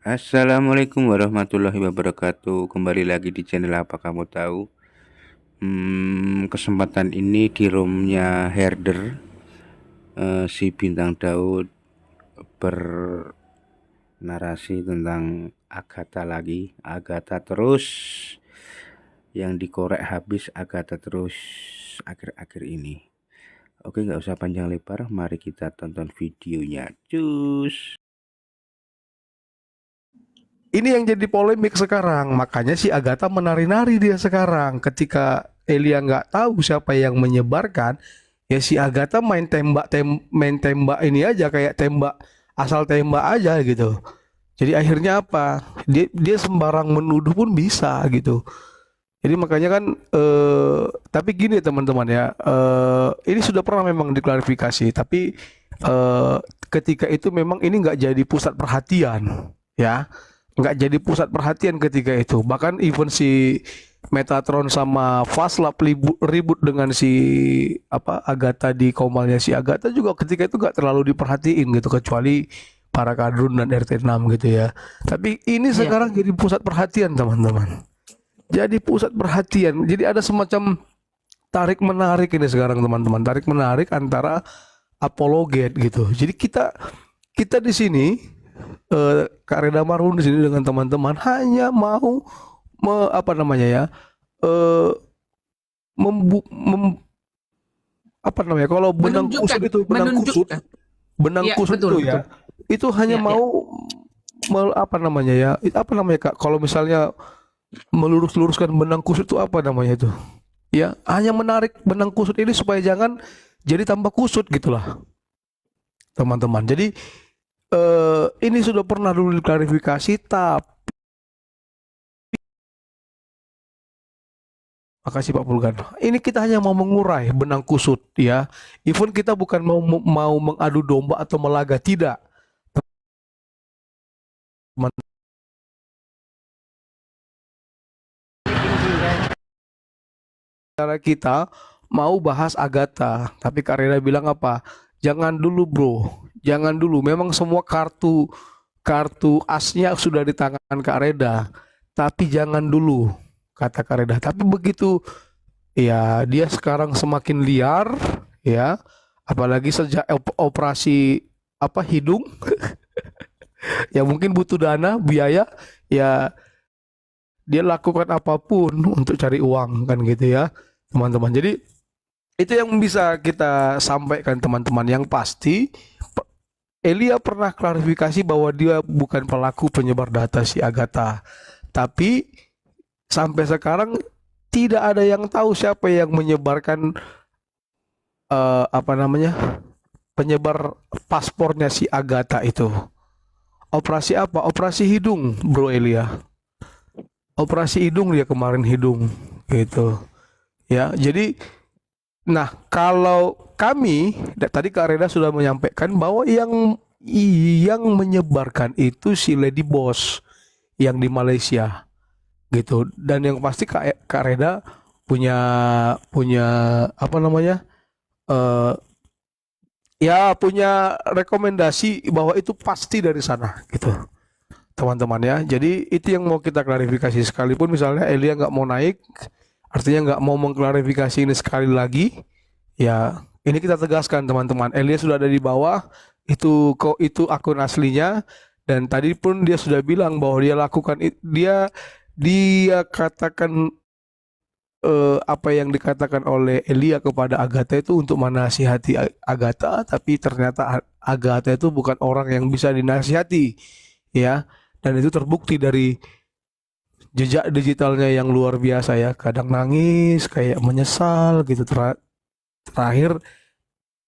Assalamualaikum warahmatullahi wabarakatuh. Kembali lagi di channel Apa Kamu Tahu. Kesempatan ini di roomnya Herder, si Bintang Daud bernarasi tentang Agatha lagi. Agatha terus, yang dikorek habis Agatha terus akhir-akhir ini. Oke, nggak usah panjang lebar, mari kita tonton videonya. Cus. Ini yang jadi polemik sekarang. Makanya si Agatha menari-nari dia sekarang. Ketika Elia nggak tahu siapa yang menyebarkan, ya si Agatha main tembak ini aja, kayak tembak asal tembak aja gitu. Jadi akhirnya apa? Dia sembarang menuduh pun bisa gitu. Jadi makanya kan, tapi gini teman-teman ya, ini sudah pernah memang diklarifikasi, tapi eh, ketika itu memang ini nggak jadi pusat perhatian, ya, nggak jadi pusat perhatian ketika itu. Bahkan even si Metatron sama Faslap ribut dengan si apa Agatha di komalnya si Agatha juga ketika itu nggak terlalu diperhatiin gitu, kecuali para kadrun dan RT 6 gitu ya. Tapi ini Iya, sekarang jadi pusat perhatian teman-teman, jadi pusat perhatian. Jadi ada semacam tarik menarik ini sekarang teman-teman, tarik menarik antara apologet gitu. Jadi kita kita di sini, Kak Reda Marhun di sini dengan teman-teman hanya mau apa namanya ya, eh, membu, mem, apa namanya, kalau menunjukkan, menunjukkan. benang Iya, kusut betul, itu betul. ya, itu hanya Iya, iya. mau apa namanya ya, apa namanya Kak, kalau misalnya melurus-luruskan benang kusut itu apa namanya itu, ya hanya menarik benang kusut ini supaya jangan jadi tambah kusut gitulah teman-teman. Jadi ini sudah pernah dulu diklarifikasi, tapi makasih Pak Pulgan. Ini kita hanya mau mengurai benang kusut ya. Even kita bukan mau mengadu domba atau melaga, tidak. Teman, cara kita mau bahas Agatha, tapi Kak Reda bilang apa? Jangan dulu bro, jangan dulu. Memang semua kartu kartu asnya sudah di tangan Kak Reda, tapi jangan dulu, kata Kak Reda. Tapi begitu ya, dia sekarang semakin liar ya, apalagi sejak operasi apa hidung, ya mungkin butuh dana, biaya, ya dia lakukan apapun untuk cari uang kan gitu ya teman-teman. Jadi itu yang bisa kita sampaikan teman-teman. Yang pasti Elia pernah klarifikasi bahwa dia bukan pelaku penyebar data si Agatha, tapi sampai sekarang tidak ada yang tahu siapa yang menyebarkan, apa namanya, penyebar paspornya si Agatha itu. Operasi apa? Operasi hidung, Bro Elia. Operasi hidung dia kemarin, hidung gitu. Ya, jadi nah kalau kami tadi Kak Reda sudah menyampaikan bahwa yang menyebarkan itu si Lady Boss yang di Malaysia gitu. Dan yang pasti Kak Reda punya punya apa namanya, eh ya punya rekomendasi bahwa itu pasti dari sana gitu teman-teman ya. Jadi itu yang mau kita klarifikasi, sekalipun misalnya Elia nggak mau naik, artinya nggak mau mengklarifikasi ini sekali lagi, ya ini kita tegaskan teman-teman. Elia sudah ada di bawah, itu kok itu akun aslinya, dan tadi pun dia sudah bilang bahwa dia lakukan dia katakan, apa yang dikatakan oleh Elia kepada Agatha itu untuk menasihati Agatha, tapi ternyata Agatha itu bukan orang yang bisa dinasihati ya. Dan itu terbukti dari jejak digitalnya yang luar biasa ya, kadang nangis kayak menyesal gitu, terakhir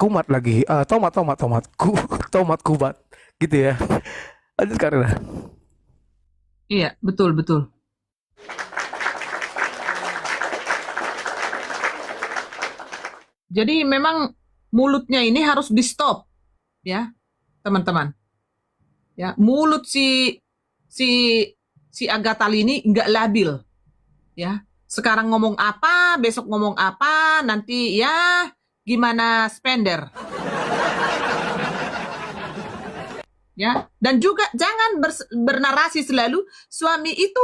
kumat lagi, tomat tomat tomat tomat kubat gitu ya. Lanjut Karina. Iya, betul, betul. Jadi memang mulutnya ini harus di stop, ya, teman-teman. Ya, mulut si si Agatha ini nggak labil, ya. Sekarang ngomong apa, besok ngomong apa, nanti ya gimana spender. Ya, dan juga jangan bernarasi selalu suami itu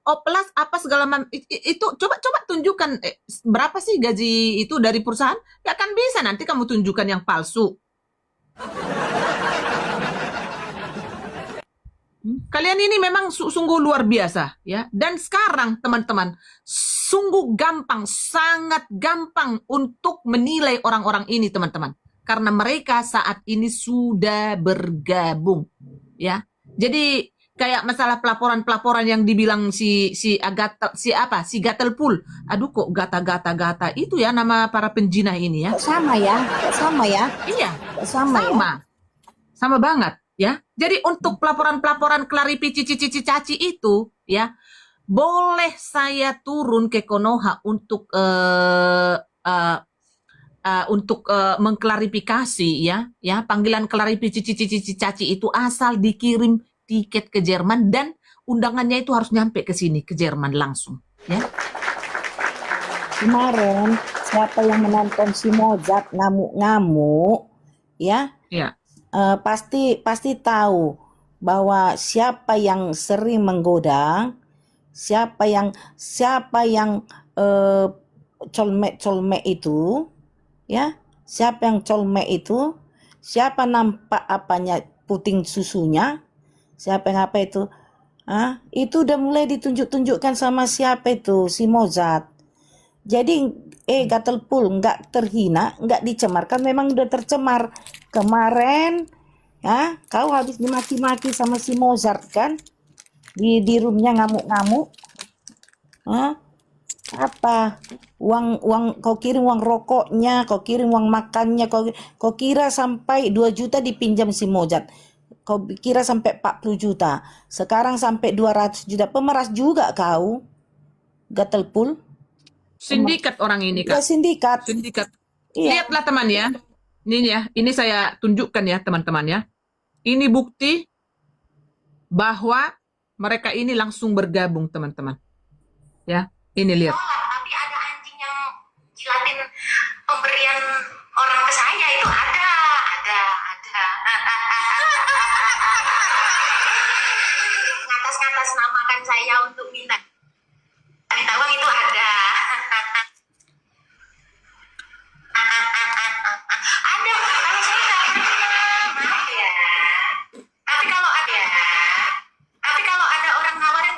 oplas apa segala itu coba tunjukkan berapa sih gaji itu dari perusahaan, gak akan bisa nanti kamu tunjukkan yang palsu. Kalian ini memang sungguh luar biasa ya. Dan sekarang teman-teman, sungguh gampang, sangat gampang untuk menilai orang-orang ini teman-teman. Karena mereka saat ini sudah bergabung ya. Jadi kayak masalah pelaporan yang dibilang si Agatha, si Gatelpul. Aduh kok gata itu ya nama para penjinah ini ya. Kok sama ya? Kok sama ya? Iya, Kok sama ya? sama banget ya. Jadi untuk pelaporan klarifikasi caci itu ya, boleh saya turun ke Konoha untuk mengklarifikasi ya panggilan klarifikasi caci itu, asal dikirim tiket ke Jerman dan undangannya itu harus nyampe ke sini ke Jerman langsung ya. Kemarin siapa yang menonton si Mozart ngamuk-ngamuk ya? Ya. Pasti tahu bahwa siapa yang sering menggoda, siapa yang colmek itu, ya, siapa yang colmek itu, siapa nampak apanya puting susunya, siapa yang apa itu, itu udah mulai ditunjuk-tunjukkan sama siapa itu si Mozart. Jadi Gatelpul nggak terhina, nggak dicemarkan, memang udah tercemar. Kemarin ya kau habis dimaki-maki sama si Mozart kan, di roomnya ngamuk-ngamuk. Apa uang kau kirim uang rokoknya, kau kirim uang makannya, kau kira sampai 2 juta dipinjam si Mozart, kau kira sampai 40 juta, sekarang sampai 200 juta. Pemeras juga kau, Gatelpul. Sindikat orang ini Ya Kak. sindikat. Iya. Lihatlah teman ya. Ini saya tunjukkan ya teman-teman ya. Ini bukti bahwa mereka ini langsung bergabung teman-teman. Ya, ini lihat. Tapi ada anjing yang jilatin pemberian orang ke saya itu ada. Ngatas-ngatas namakan saya untuk minta uang itu ada. Ada, kalau saya nggak pernah, maaf ya. Tapi kalau ada orang nawarin,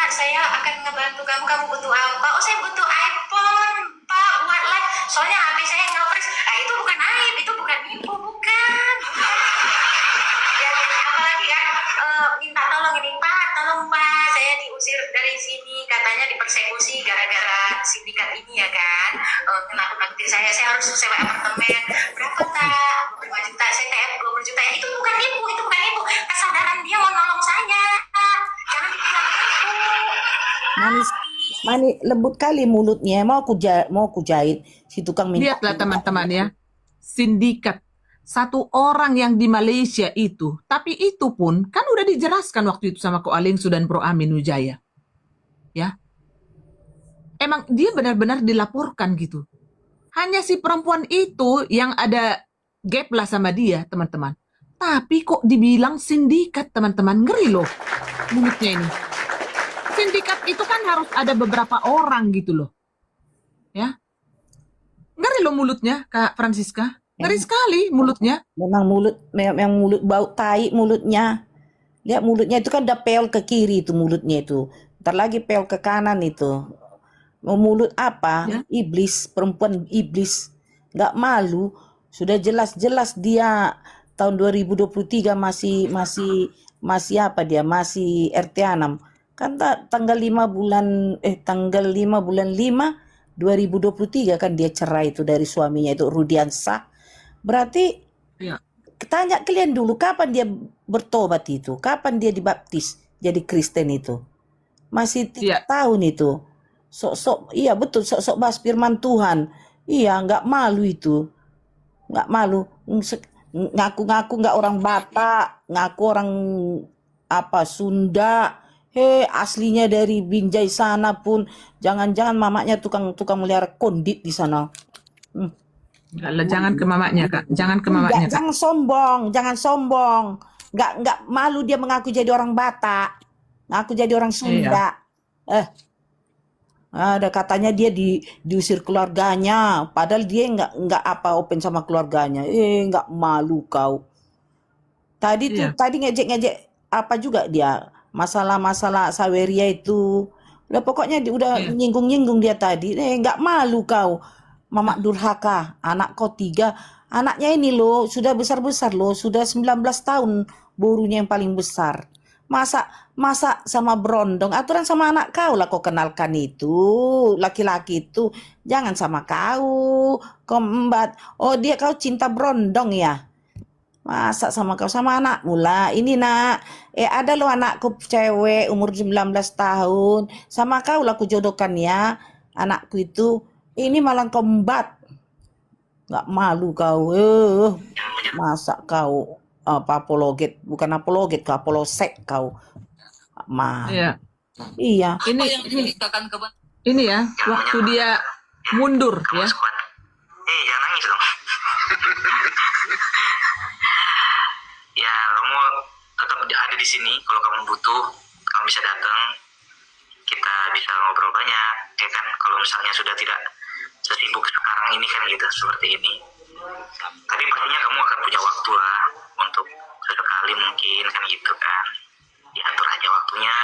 saya akan ngebantu kamu butuh apa? Oh, saya butuh iPhone, Pak, buat live. Soalnya HP saya nggak fresh. Itu bukan aib, itu bukan nipu, bukan. Ya, apalagi kan minta tolong ini, Pak, tolong Pak, saya diusir dari sini, katanya dipersekusi gara-gara sindikat ini ya kan. Nakut-nakutin saya harus sewa apartemen. Berapa tak? 25 juta, saya TM 20 juta. Ya, itu bukan nipu. Kesadaran dia mau nolong saya. Jangan dibilang nipu. Manis lembut kali mulutnya, mau aku jahit si tukang minta. Lihatlah teman-teman ya. Sindikat. Satu orang yang di Malaysia itu. Tapi itu pun kan udah dijelaskan waktu itu sama Ko Alingsu dan Bro Amin Wijaya. Ya. Emang dia benar-benar dilaporkan gitu. Hanya si perempuan itu yang ada gap lah sama dia, teman-teman. Tapi kok dibilang sindikat, teman-teman. Ngeri loh mulutnya ini. Sindikat itu kan harus ada beberapa orang gitu loh. Ya. Ngeri loh mulutnya, Kak Francisca. Ngeri sekali mulutnya. Memang mulut bau tai mulutnya. Lihat mulutnya itu kan udah pel ke kiri itu mulutnya itu. Ntar lagi pel ke kanan itu. Mau mulut apa? Ya. Iblis, perempuan iblis. Nggak malu. Sudah jelas-jelas dia tahun 2023 masih apa dia? Masih RT6. Kan tanggal 5 bulan 5 2023 kan dia cerai itu dari suaminya itu Rudiansah. Berarti Ya. tanya kalian dulu kapan dia bertobat itu? Kapan dia dibaptis jadi Kristen itu? Masih 3 tahun itu. Sok-sok, iya betul, sok-sok bahas firman Tuhan. Iya, nggak malu itu. Nggak malu. Ngaku-ngaku nggak orang Batak, ngaku orang apa Sunda. Aslinya dari Binjai sana pun. Jangan-jangan mamanya tukang melihara kondit di sana. Enggak lah, jangan ke mamanya, Kak. Jangan ke mamanya, Kak. Jangan sombong, jangan sombong. Nggak malu dia mengaku jadi orang Batak, ngaku jadi orang Sunda. Ada katanya dia diusir keluarganya, padahal dia nggak apa open sama keluarganya. Nggak malu kau. Tadi tuh Iya. tadi ngejek-ngejek apa juga dia masalah-masalah Saweria itu. Udah pokoknya udah Iya. nyinggung-nyinggung dia tadi. Nggak malu kau. Mamak durhaka, anak kau 3. Anaknya ini loh sudah besar-besar loh, sudah 19 tahun borunya yang paling besar. Masa sama berondong, aturan sama anak kau lah kau kenalkan itu. Laki-laki itu jangan sama kau. Kombat. Oh, dia kau cinta berondong ya. Masa sama kau sama anak mula. Ini nak, ada loh anakku cewek umur 19 tahun. Sama kau lah ku jodohkan ya. Anakku itu ini malah kombat. Nggak malu kau. Masa kau apa apologet, bukan apologet, kau apolosek kau. Iya. Iya. Ini ya, waktu dia mundur ya. Jangan nangis dong. Ya, kamu tetap ada di sini. Kalau kamu butuh, kamu bisa datang. Kita bisa ngobrol banyak, ya kan? Kalau misalnya sudah tidak sesibuk sekarang ini kan gitu, seperti ini. Tapi pastinya kamu akan punya waktu lah untuk sesekali mungkin kan gitu kan. Diatur aja waktunya,